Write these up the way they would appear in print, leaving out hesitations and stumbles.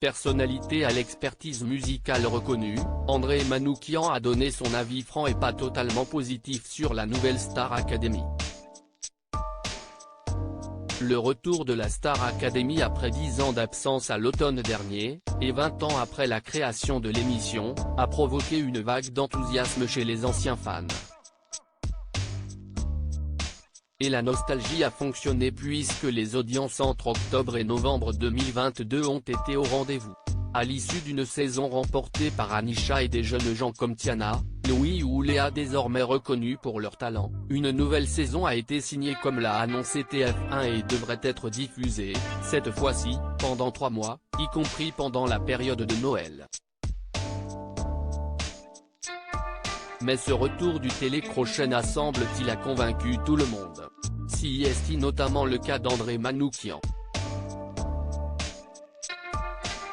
personnalité à l'expertise musicale reconnue, André Manoukian a donné son avis franc et pas totalement positif sur la nouvelle Star Academy. Le retour de la Star Academy après 10 ans d'absence à l'automne dernier, et 20 ans après la création de l'émission, a provoqué une vague d'enthousiasme chez les anciens fans. Et la nostalgie a fonctionné puisque les audiences entre octobre et novembre 2022 ont été au rendez-vous. À l'issue d'une saison remportée par Anisha et des jeunes gens comme Tiana, Louis ou Léa désormais reconnus pour leur talent, une nouvelle saison a été signée comme l'a annoncé TF1 et devrait être diffusée, cette fois-ci, pendant 3 mois, y compris pendant la période de Noël. Mais ce retour du télécrochet semble-t-il a convaincu tout le monde. Si est notamment le cas d'André Manoukian.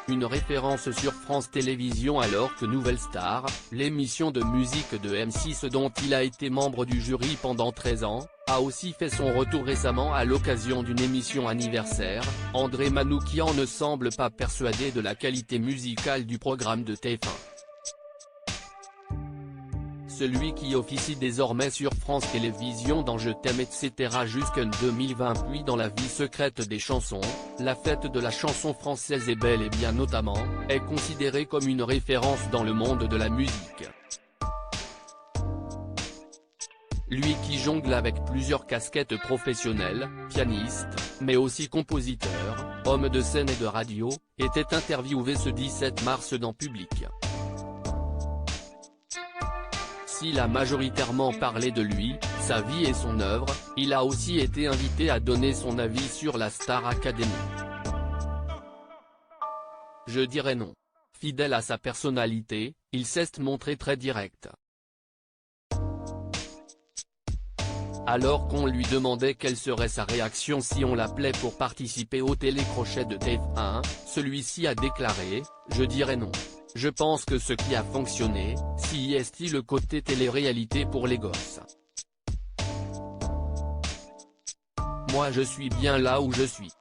Une référence sur France Télévisions alors que Nouvelle Star, l'émission de musique de M6 dont il a été membre du jury pendant 13 ans, a aussi fait son retour récemment à l'occasion d'une émission anniversaire. André Manoukian ne semble pas persuadé de la qualité musicale du programme de TF1. Celui qui officie désormais sur France Télévisions dans Je t'aime etc. jusqu'en 2020 puis dans La vie secrète des chansons, la fête de la chanson française est bel et bien notamment, est considéré comme une référence dans le monde de la musique. Lui qui jongle avec plusieurs casquettes professionnelles, pianiste, mais aussi compositeur, homme de scène et de radio, était interviewé ce 17 mars dans Public. S'il a majoritairement parlé de lui, sa vie et son œuvre, il a aussi été invité à donner son avis sur la Star Academy. Je dirais non. Fidèle à sa personnalité, il s'est montré très direct. Alors qu'on lui demandait quelle serait sa réaction si on l'appelait pour participer au télécrochet de TF1, celui-ci a déclaré « Je dirais non. Je pense que ce qui a fonctionné, c'est le côté télé-réalité pour les gosses. Moi je suis bien là où je suis.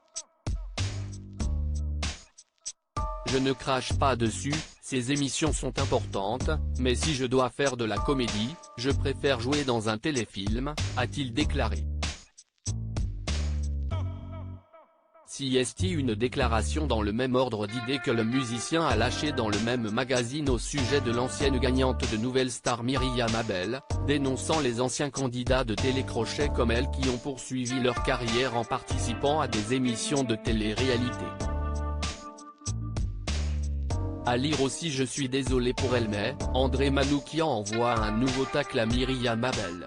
Je ne crache pas dessus, ces émissions sont importantes, mais si je dois faire de la comédie, je préfère jouer dans un téléfilm », a-t-il déclaré. Une déclaration dans le même ordre d'idées que le musicien a lâché dans le même magazine au sujet de l'ancienne gagnante de Nouvelle Star Myriam Abel, dénonçant les anciens candidats de télécrochet comme elle qui ont poursuivi leur carrière en participant à des émissions de télé-réalité. À lire aussi Je suis désolé pour elle mais, André Manoukian envoie un nouveau tacle à Myriam Abel.